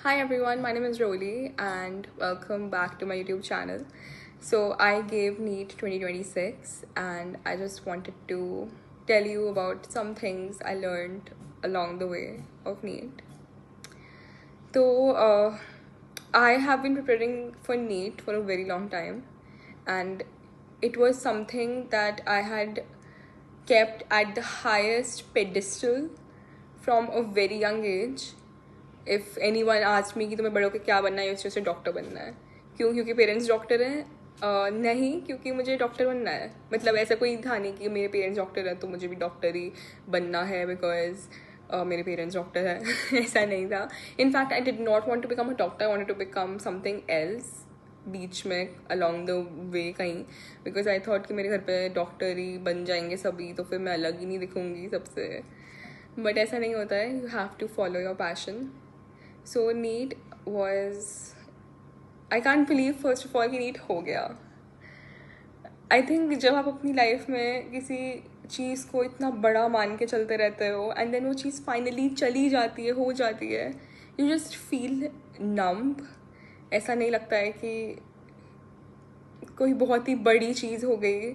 Hi everyone, my name is Roli and welcome back to my YouTube channel. So I gave NEET 2026 and I just wanted to tell you about some things I learned along the way of NEET. So I have been preparing for NEET for a very long time and it was something that I had kept at the highest pedestal from a very young age. If any one ask me कि तुम्हें बड़े होकर क्या बनना है, उस से doctor बनना है. क्यों? क्योंकि पेरेंट्स डॉक्टर हैं? नहीं, क्योंकि मुझे डॉक्टर बनना है. मतलब ऐसा कोई था नहीं कि मेरे पेरेंट्स डॉक्टर हैं तो मुझे भी डॉक्टर ही बनना है बिकॉज मेरे पेरेंट्स डॉक्टर हैं. ऐसा नहीं था. In fact I did not want to become a doctor, I want to become something else बीच में अलॉन्ग द वे कहीं, बिकॉज आई थॉट कि मेरे घर पे डॉक्टर ही बन जाएंगे सभी तो फिर मैं अलग ही नहीं दिखूंगी सबसे. बट ऐसा नहीं होता है. You have to follow your passion. So NEET was, I can't believe first of all कि NEET हो गया. I think जब आप अपनी लाइफ में किसी चीज़ को इतना बड़ा मान के चलते रहते हो एंड देन वो चीज़ फाइनली चली जाती है, हो जाती है, यू जस्ट फील नम्ब. ऐसा नहीं लगता है कि कोई बहुत ही बड़ी चीज़ हो गई.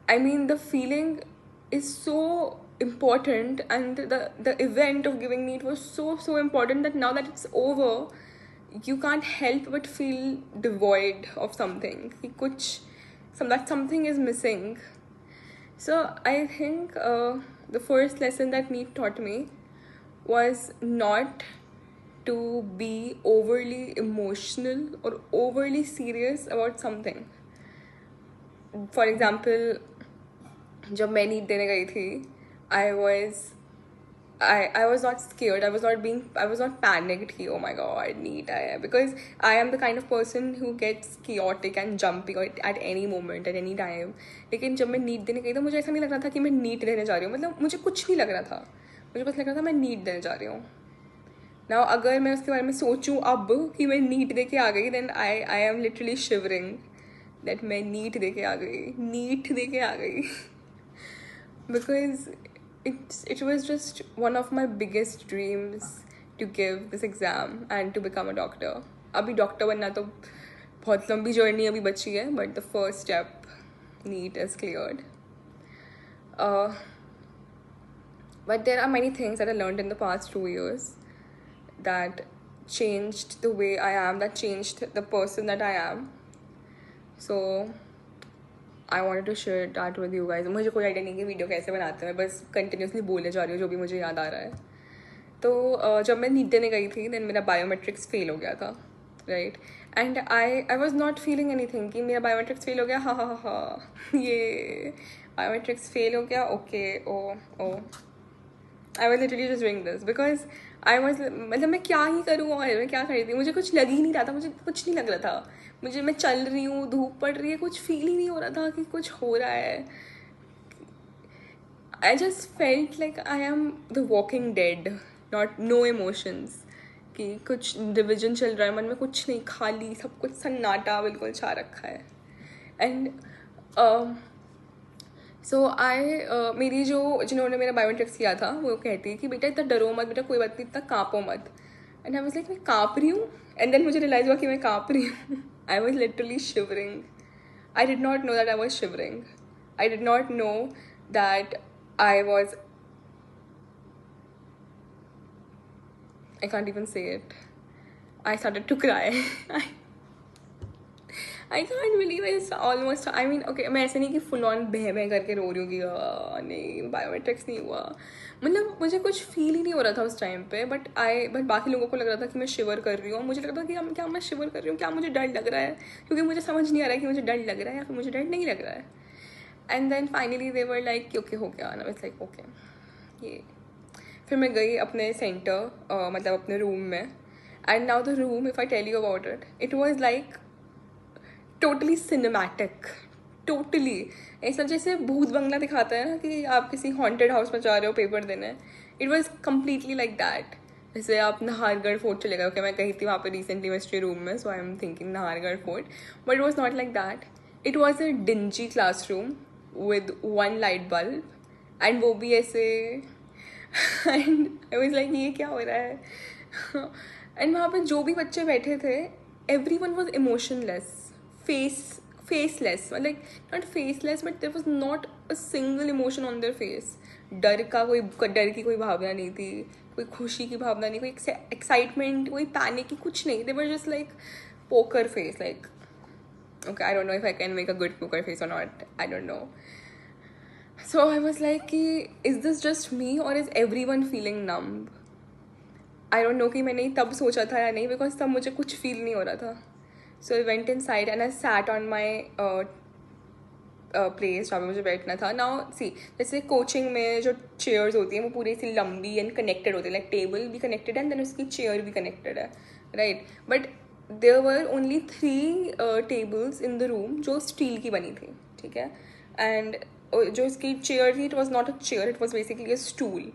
I mean the feeling is so important and the event of giving NEET was so important that now that it's over you can't help but feel devoid of something. कि कुछ that something is missing. So I think the first lesson that NEET taught me was not to be overly emotional or overly serious about something. For example, जब मैं NEET देने गई थी I was not scared. I was not panicked कि oh my god NEET आया है, because I am the kind of person who gets chaotic and jumpy at any moment, at any time. लेकिन जब मैं NEET देने गई तो मुझे ऐसा नहीं लग रहा था कि मैं नीट देने जा रही हूँ. मतलब मुझे कुछ नहीं लग रहा था. मुझे बस लग रहा था मैं नीट देने जा रही हूँ. Now अगर मैं उसके बारे में सोचूँ अब कि मैं नीट दे के आ गई, then I am literally shivering that मैं नीट दे के आ गई. Because it was just one of my biggest dreams to give this exam and to become a doctor. अभी डॉक्टर बनना तो बहुत लंबी जर्नी अभी बची है, but the first step, NEET, is cleared. But there are many things that I learned in the past 2 years that changed the way I am, that changed the person that I am. So I wanted to share that with you guys. मुझे कोई idea नहीं कि video कैसे बनाते हैं, बस continuously बोले जा रही हूँ जो भी मुझे याद आ रहा है. तो जब मैं नीट देने गई थी देन मेरा बायोमेट्रिक्स फेल हो गया था, right. And I was not feeling any thing कि मेरा बायोमेट्रिक्स फेल हो गया, हा ये बायोमेट्रिक्स फेल हो गया, okay oh. I was literally just doing this because I was, मतलब मैं क्या ही करूँ और मैं क्या कर रही थी. मुझे कुछ लग ही नहीं रहा था, मुझे कुछ नहीं लग रहा था. मैं चल रही हूँ, धूप पड़ रही है, कुछ फील ही नहीं हो रहा था कि कुछ हो रहा है. I just felt like I am the walking dead, no emotions. कि कुछ डिविजन चल रहा है मन में, कुछ नहीं, खाली सब कुछ सन्नाटा बिल्कुल छा रखा है. एंड सो मेरी जिन्होंने मेरा बायोमेट्रिक्स किया था वो कहती है कि बेटा इतना डरो मत, बेटा कोई बात नहीं, इतना काँपो मत. एंड आई वाज लाइक मैं काँप रही हूँ. एंड देन मुझे रियलाइज हुआ कि मैं काँप रही हूँ. आई was literally shivering. I did not know that I was shivering. I did not know that I was, I can't even say it. I started to cry. I can't believe it's almost, I mean, okay, मैं ऐसे नहीं कि full on बह करके रो रही हूँ कि नहीं बायोमेट्रिक्स नहीं हुआ. मतलब मुझे कुछ फील ही नहीं हो रहा था उस टाइम पे. बट बाकी लोगों को लग रहा था कि मैं शिवर कर रही हूँ. मुझे लग रहा था कि क्या मैं शिवर कर रही हूँ, क्या मुझे डर लग रहा है, क्योंकि मुझे समझ नहीं आ रहा है कि मुझे डर लग रहा है या फिर मुझे डर नहीं लग रहा है. And then finally they were like okay हो गया ना. It's like okay. ये फिर मैं गई अपने सेंटर, मतलब अपने रूम में. And now the room, if I tell you about it, it was like totally cinematic. Totally ऐसा जैसे भूत बंगला दिखाता है ना कि आप किसी हॉन्टेड हाउस में जा रहे हो पेपर देने. It was completely like that. जैसे आप नाहरगढ़ फोर्ट चले गए. ओके, मैं गई थी वहाँ पे रिसेंटली हिस्ट्री रूम में, so I am thinking Nahargarh fort. But it was not like that. It was a dingy classroom with one light bulb, and वो भी ऐसे. एंड आई वाज लाइक ये क्या हो रहा है. एंड वहाँ पे जो भी बच्चे बैठे थे, everyone was emotionless, faceless, मतलब not faceless but there was not a single emotion on their face. डर की कोई भावना नहीं थी, कोई खुशी की भावना नहीं, कोई एक्साइटमेंट, कोई पैनिक की, कुछ नहीं. They were just like poker face, like okay, I don't know if I can make a good poker face or not, I don't know. So I was like, is this just me or is everyone feeling numb? I don't know कि मैंने तब सोचा था या नहीं, because तब मुझे कुछ feel नहीं हो रहा था. So I went inside and I sat on my place जहाँ पे मुझे बैठना था. नाउ सी, जैसे कोचिंग में जो चेयर्स होती हैं वो पूरी सी लंबी एंड कनेक्टेड होती है, लाइक टेबल भी कनेक्टेड है एंड देन उसकी चेयर भी कनेक्टेड है, right. But there were only 3 tables in the room जो स्टील की बनी थी, ठीक है. एंड जो इसकी चेयर थी, it was not a chair, it was basically a stool.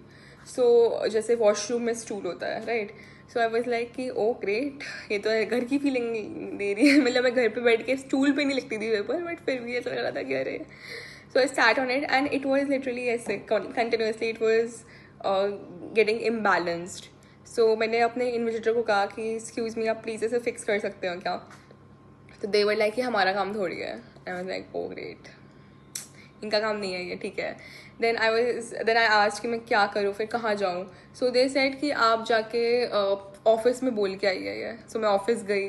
So जैसे वॉशरूम में स्टूल होता है, right. So I was like कि ओ ग्रेट, ये तो घर की फीलिंग दे रही है. मतलब मैं घर पे बैठ के स्टूल पे नहीं लिखती थी पेपर, बट फिर भी ऐसा लग रहा था कि अरे. So I start on it and it was literally ऐसे continuously it was getting imbalanced. So मैंने अपने इन्विजिलेटर को कहा कि एक्सक्यूज़ मी, आप प्लीज़ इसे फिक्स कर सकते हो क्या. तो दे वर लाइक कि हमारा काम थोड़ी है. I was like oh great, इनका काम नहीं है ये, ठीक है. देन आई आस्क्ड कि मैं क्या करूँ, फिर कहाँ जाऊँ. सो दे सेड कि आप जाके ऑफिस में बोल के आइए ये. सो मैं ऑफिस गई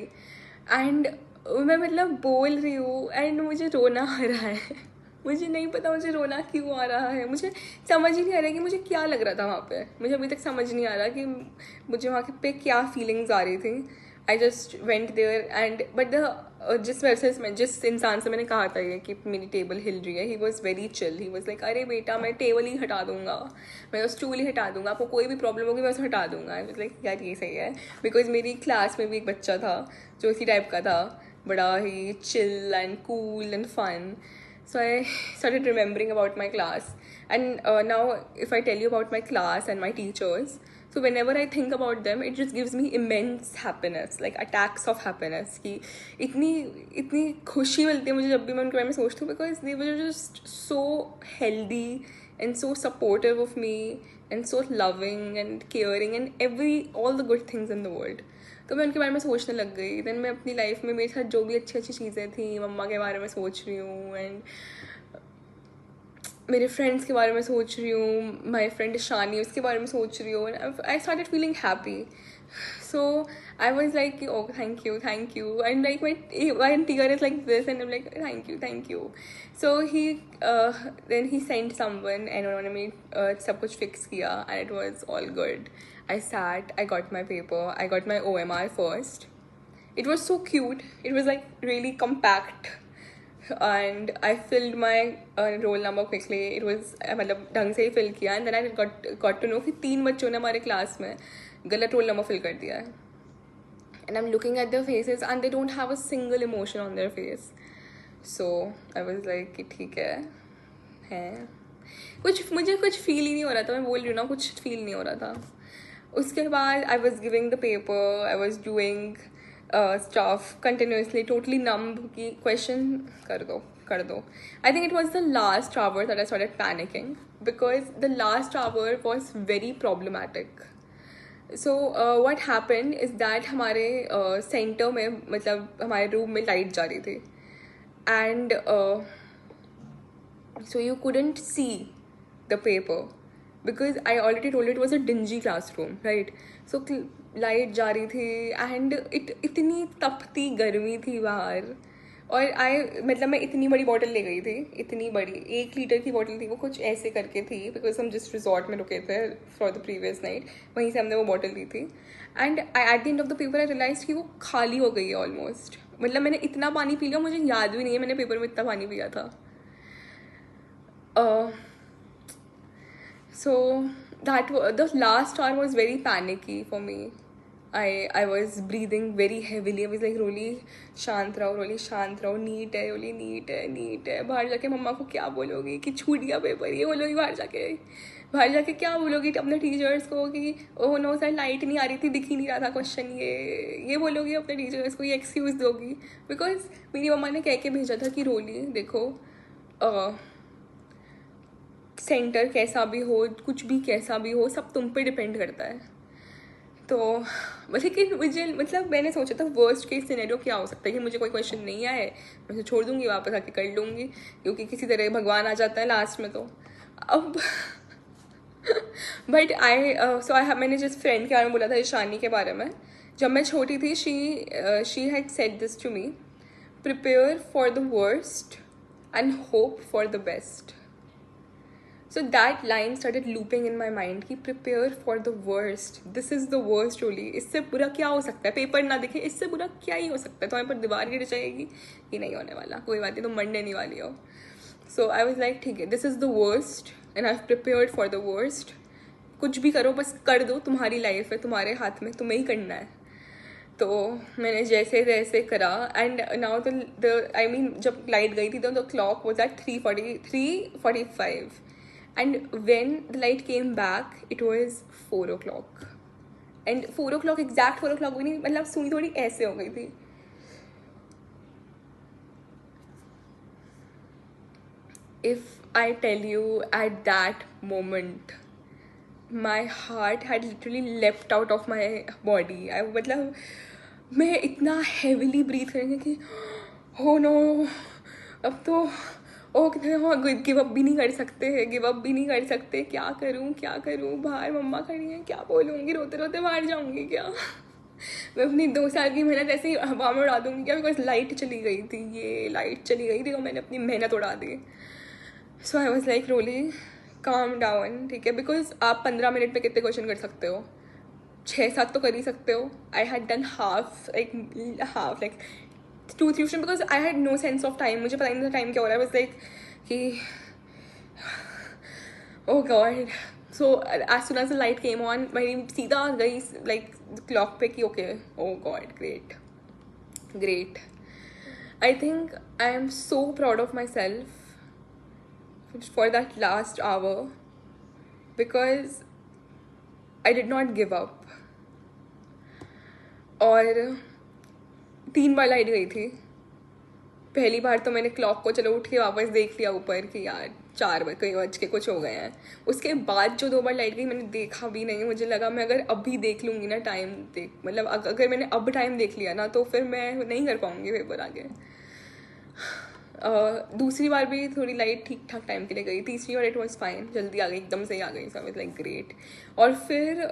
एंड मैं मतलब बोल रही हूँ एंड मुझे रोना आ रहा है. मुझे नहीं पता मुझे रोना क्यों आ रहा है, मुझे समझ ही नहीं आ रहा कि मुझे क्या लग रहा था वहाँ पे. मुझे अभी तक समझ नहीं आ रहा कि मुझे वहाँ पे क्या फीलिंग्स आ रही थी. I just went there and but जिस इंसान से मैंने कहा था ये कि मेरी टेबल हिल रही है, he was very chill. He was like अरे बेटा, मैं टेबल ही हटा दूंगा, मैं वो स्टूल ही हटा दूंगा, आपको कोई भी प्रॉब्लम होगी मैं उसे हटा दूंगा. आई वॉज लाइक यार ये सही है, बिकॉज मेरी क्लास में भी एक बच्चा था जो इसी टाइप का था, बड़ा ही chill and cool and fun. So I started remembering about my class, and now if I tell you about my class and my teachers, so whenever I think about them, it just gives me immense happiness, like attacks of happiness. कि इतनी खुशी मिलती है मुझे जब भी मैं उनके बारे में सोचती हूँ, because they were just so healthy and so supportive of me and so loving and caring and all the good things in the world. तो मैं उनके बारे में सोचने लग गई. देन मैं अपनी लाइफ में मेरे साथ जो भी अच्छी अच्छी चीज़ें थी, मम्मा के बारे में सोच रही हूँ एंड मेरे फ्रेंड्स के बारे में सोच रही हूँ, माई फ्रेंड शानी, उसके बारे में सोच रही हूँ. I started feeling happy. So I was like, oh, thank you, and like my tear is like this, and I'm like, thank you. So then he sent someone and उन्होंने मेरी सब कुछ fix किया and it was all good. I sat, I got my paper, I got my OMR first. It was so cute. It was like really compact. And I filled my roll number quickly. It was मतलब ढंग से ही fill किया. And then I got to know कि 3 बच्चों ने हमारे class में गलत रोल नंबर फिल कर दिया है. And I'm looking at their faces and they don't have a single emotion on their face. So I was like कि ठीक है मुझे कुछ फील ही नहीं हो रहा था. मैं बोल रही हूँ ना, कुछ फील नहीं हो रहा था. उसके बाद I was giving the paper, I was doing stuff continuously, totally numb कि question कर दो. I think it was the last hour that I started panicking, because the last hour was very problematic. So what happened is that हमारे centre में, मतलब हमारे room में light जा रही थी and so you couldn't see the paper because I already told you it was a dingy classroom, right? So light जा रही थी and इतनी तपती गर्मी थी बाहर. और मतलब मैं इतनी बड़ी बॉटल ले गई थी, इतनी बड़ी 1 लीटर की बॉटल थी. वो कुछ ऐसे करके थी बिकॉज हम जिस रिजॉर्ट में रुके थे फॉर द प्रीवियस नाइट, वहीं से हमने वो बॉटल ली थी. And at the end of the paper I realise कि वो खाली हो गई है ऑलमोस्ट. मतलब मैंने इतना पानी पी लिया, मुझे याद भी नहीं है मैंने पेपर में इतना पानी पिया था. So the last hour was very panicky for me. I was breathing very heavily. I was like, रोली शांत रहो, नीट है. बाहर जाके मम्मा को क्या बोलोगी कि छूट गया पेपर, ये बोलोगी बाहर जाके क्या बोलोगी अपने टीचर्स को कि ओह नो सर लाइट नहीं आ रही थी, दिख ही नहीं रहा था क्वेश्चन. ये बोलोगी अपने टीचर्स को, ये एक्सक्यूज़ दोगी. बिकॉज मेरी मम्मा ने कह के भेजा था कि रोली देखो, सेंटर कैसा भी हो, कुछ भी कैसा भी हो, सब तुम पे डिपेंड करता है. तो लेकिन मुझे मतलब मैंने सोचा था वर्स्ट केस सिनेरियो क्या हो सकता है कि मुझे कोई क्वेश्चन नहीं आए, मैं उसे छोड़ दूंगी, वापस आके कर लूँगी, क्योंकि किसी तरह भगवान आ जाता है लास्ट में। तो अब बट मैंने जिस फ्रेंड के बारे में बोला था, ईशानी के बारे में, जब मैं छोटी थी, she had said this to me, prepare for the worst and hope for the best. So that line started looping in my mind कि prepare for the worst. This is the worst only. इससे बुरा क्या हो सकता है? Paper ना दिखे, इससे बुरा क्या ही हो सकता है? तुम्हारे पर दीवार गिर जाएगी, ये नहीं होने वाला, कोई बात नहीं, तुम मरने नहीं वाली हो. So I was like, ठीक है, this is the worst and I've prepared for the worst. कुछ भी करो, बस कर दो, तुम्हारी लाइफ है, तुम्हारे हाथ में, तुम्हें ही करना है. तो मैंने जैसे तैसे करा. एंड नाउ आई मीन जब लाइट गई थी तो the clock was at 3:45. And when the light came back, it was 4 o'clock. And 4 o'clock, exact 4 o'clock भी नहीं, मतलब सुई थोड़ी ऐसे हो गई थी. If I tell you, at that moment, my heart had literally leapt out of my body. मतलब मैं इतना heavily breathe करेंगे कि oh no, अब तो गिव अप भी नहीं कर सकते, क्या करूँ, बाहर मम्मा खड़ी हैं, क्या बोलूँगी, रोते रोते बाहर जाऊँगी क्या, मैं अपनी 2 साल की मेहनत ऐसे ही हवा में उड़ा दूँगी क्या, बिकॉज लाइट चली गई थी और मैंने अपनी मेहनत उड़ा दी. सो I was like, Roli calm down, ठीक है, बिकॉज आप 15 मिनट में कितने क्वेश्चन कर सकते हो, 6-7 तो कर ही सकते हो. I had done half like 2-3 question, because I had no sense of time, मुझे पता नहीं था टाइम क्या हो रहा है, बस लाइक कि oh god. So as soon as the light came on, मैं सीधा गई लाइक क्लॉक पे कि okay, oh god, great. I think I am so proud of myself for that last hour, because I did not give up. और 3 बार light गई थी. पहली बार तो मैंने क्लॉक को चलो उठ के वापस देख लिया ऊपर कि यार 4 बज के कुछ हो गए हैं. उसके बाद जो 2 बार लाइट गई, मैंने देखा भी नहीं. मुझे लगा मैं अगर अभी देख लूँगी ना टाइम, मतलब अगर मैंने अब टाइम देख लिया ना तो फिर मैं नहीं कर पाऊँगी पेपर आगे. दूसरी बार भी थोड़ी लाइट ठीक ठाक टाइम के लिए गई. तीसरी बार इट वॉज फाइन, जल्दी आ गई, एकदम से ही आ गई, सब लाइक ग्रेट. और फिर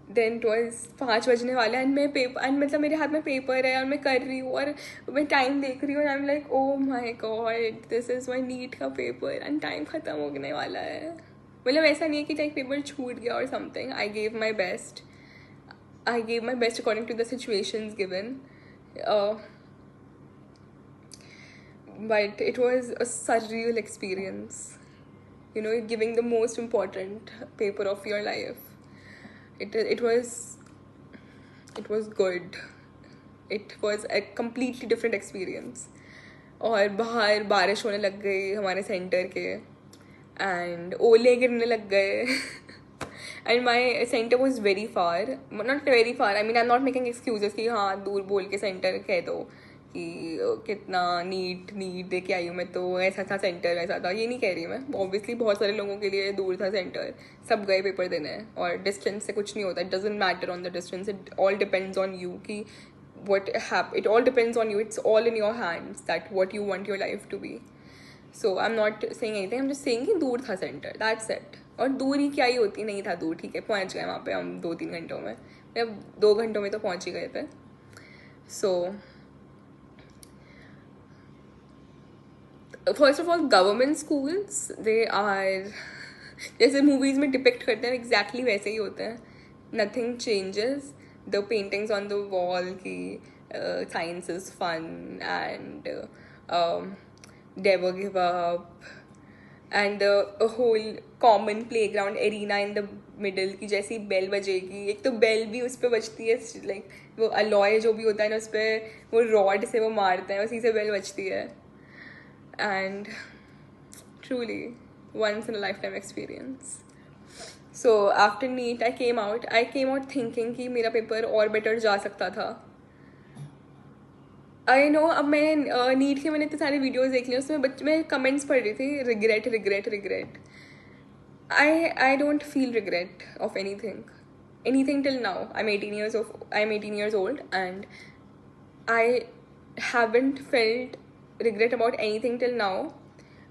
देन इट वॉज 5 बजने वाला एंड मैं पेपर, एंड मतलब मेरे हाथ में पेपर है और मैं कर रही हूँ और मैं टाइम देख रही हूँ, I am like oh my god, this is my NEET का पेपर एंड टाइम ख़त्म होने वाला है. मतलब ऐसा नहीं है कि लाइक पेपर छूट गया और something. I gave my best according to the situations given, but it was a surreal experience, you know, giving the most important paper of your life. It was good. It was a completely different experience. और बाहर बारिश होने लग गई हमारे centre के, and ओले गिरने लग गए. And my centre was very far, not very far, I mean I am not making excuses कि हाँ दूर बोल के सेंटर कह दो कि कितना नीट दे के आई हूँ मैं, तो ऐसा था सेंटर, ऐसा था, ये नहीं कह रही मैं. ऑब्वियसली बहुत सारे लोगों के लिए दूर था सेंटर, सब गए पेपर देने. और डिस्टेंस से कुछ नहीं होता, it doesn't matter on the distance, it all depends on you कि it all depends on you, it's all in your hands that what you want your life to be. So I'm not saying anything, I'm just saying कि दूर था centre, that's it. और दूर ही क्या ही होती, नहीं था दूर, ठीक है, पहुँच गए वहाँ पे हम 2-3 घंटों में, मतलब 2 घंटों में तो पहुँच ही गए थे. So first of all government schools, they are जैसे मूवीज़ में डिपिक्ट करते हैं एग्जैक्टली वैसे ही होते हैं. Nothing changes. The paintings on the wall की science is fun and never give up, and the whole common playground arena in the middle की जैसी बेल बजेगी, एक तो बेल भी उस पर बजती है, लाइक वो अलॉय जो भी होता है ना उस पर वो रॉड से वो मारते हैं, उसी से बेल बजती है. And truly once in a lifetime experience. So after NEET I came out thinking कि मेरा पेपर और बेटर जा सकता था. आई नो, अब मैं नीट के मैंने इतने सारे वीडियोस देख लिए, उसमें मैं कमेंट्स पढ़ रही थी, regret. I don't feel regret of anything till now. I'm 18 years old, and I haven't felt regret about anything till now,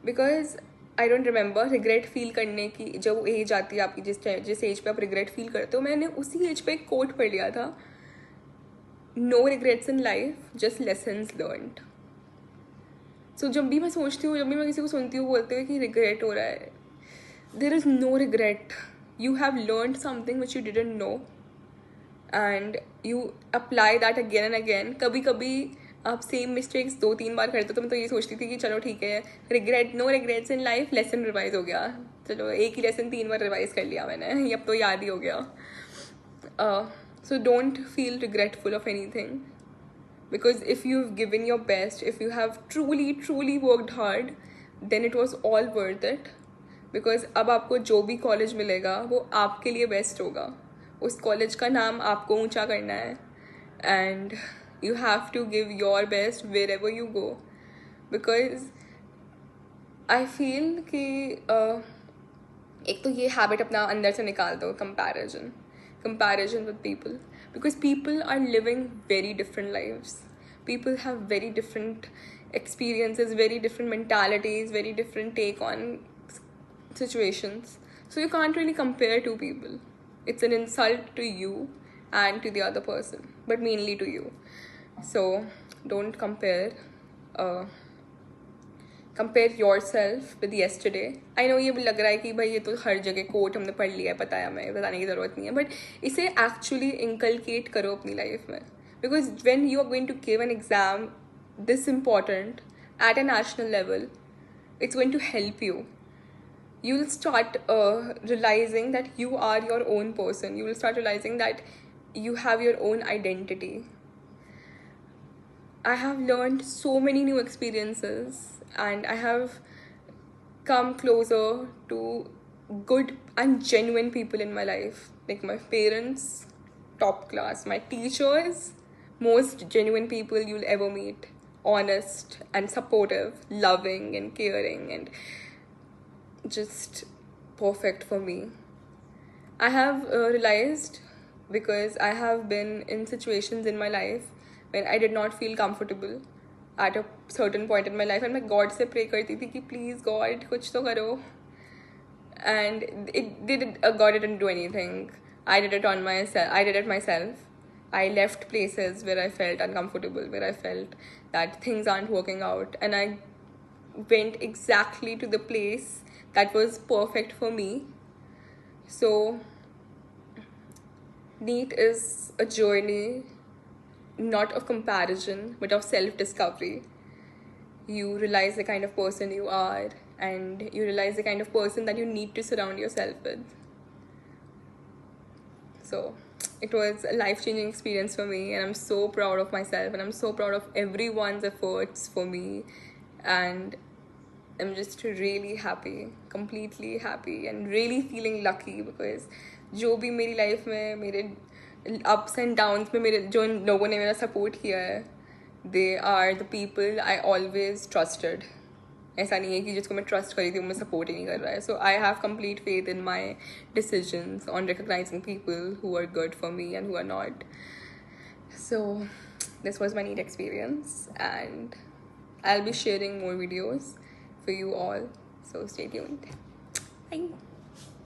because I don't remember regret feel करने की जब एज आती है आपकी, जिस एज पे आप रिग्रेट फील करते हो. मैंने उसी एज पे एक कोट पढ़ लिया था, no regrets in life, just lessons learned. So जब भी मैं सोचती हूँ, जब भी मैं किसी को सुनती हूँ बोलते हुए कि रिग्रेट हो रहा है, there is no regret. You have learned something which you didn't know, and you apply that again and again. कभी कभी आप सेम मिस्टेक्स 2-3 बार करते हो, तो मैं तो ये सोचती थी कि चलो ठीक है, regret, no regrets in life, lesson revise हो गया. चलो एक ही लेसन 3 बार रिवाइज कर लिया मैंने, ये अब तो याद ही हो गया. So don't feel regretful of any thing, because if you've given your best, if you have truly worked hard, then it was all worth it. because अब आपको जो भी कॉलेज मिलेगा वो आपके लिए बेस्ट होगा. उस कॉलेज का नाम आपको ऊंचा करना है, and you have to give your best wherever you go. Because I feel कि एक तो ये हैबिट अपना अंदर से निकाल दो, comparison with people, because people are living very different lives. People have very different experiences, very different mentalities, very different take on situations. So you can't really compare two people. It's an insult to you and to the other person, but mainly to you. So don't compare yourself with yesterday. I know ये भी लग रहा है कि भाई ये तो हर जगह कोट हमने पढ़ लिया है, पता है हमें, बताने की ज़रूरत नहीं है, बट इसे एक्चुअली इंकलकेट करो अपनी लाइफ में. Because when you are going to give an exam this important at a national level, it's going to help you. You will start realizing that you are your own person. You will start realizing that you have your own identity. I have learned so many new experiences, and I have come closer to good and genuine people in my life. Like my parents, top class. My teachers, most genuine people you'll ever meet. Honest and supportive, loving and caring, and just perfect for me. I have realized, because I have been in situations in my life when I did not feel comfortable at a certain point in my life, and मैं God से pray करती थी कि please God कुछ तो करो, and God didn't do anything. I did it myself. I left places where I felt uncomfortable, where I felt that things aren't working out, and I went exactly to the place that was perfect for me. So NEET is a journey not of comparison but of self-discovery. You realize the kind of person you are, and you realize the kind of person that you need to surround yourself with. So it was a life-changing experience for me, and I'm so proud of myself, and I'm so proud of everyone's efforts for me, and I'm just really happy, completely happy, and really feeling lucky, because जो भी मेरी life में मेरे ups and downs में मेरे जो लोगों ने मेरा सपोर्ट किया है, they are the people I always trusted. ऐसा नहीं है कि जिसको मैं ट्रस्ट करी थी वो मैं सपोर्ट ही नहीं कर रहा है. So I have complete faith in my decisions on recognizing people who are good for me and who are not. So this was my NEET experience, and I'll be sharing more videos for you all, so stay tuned. Bye.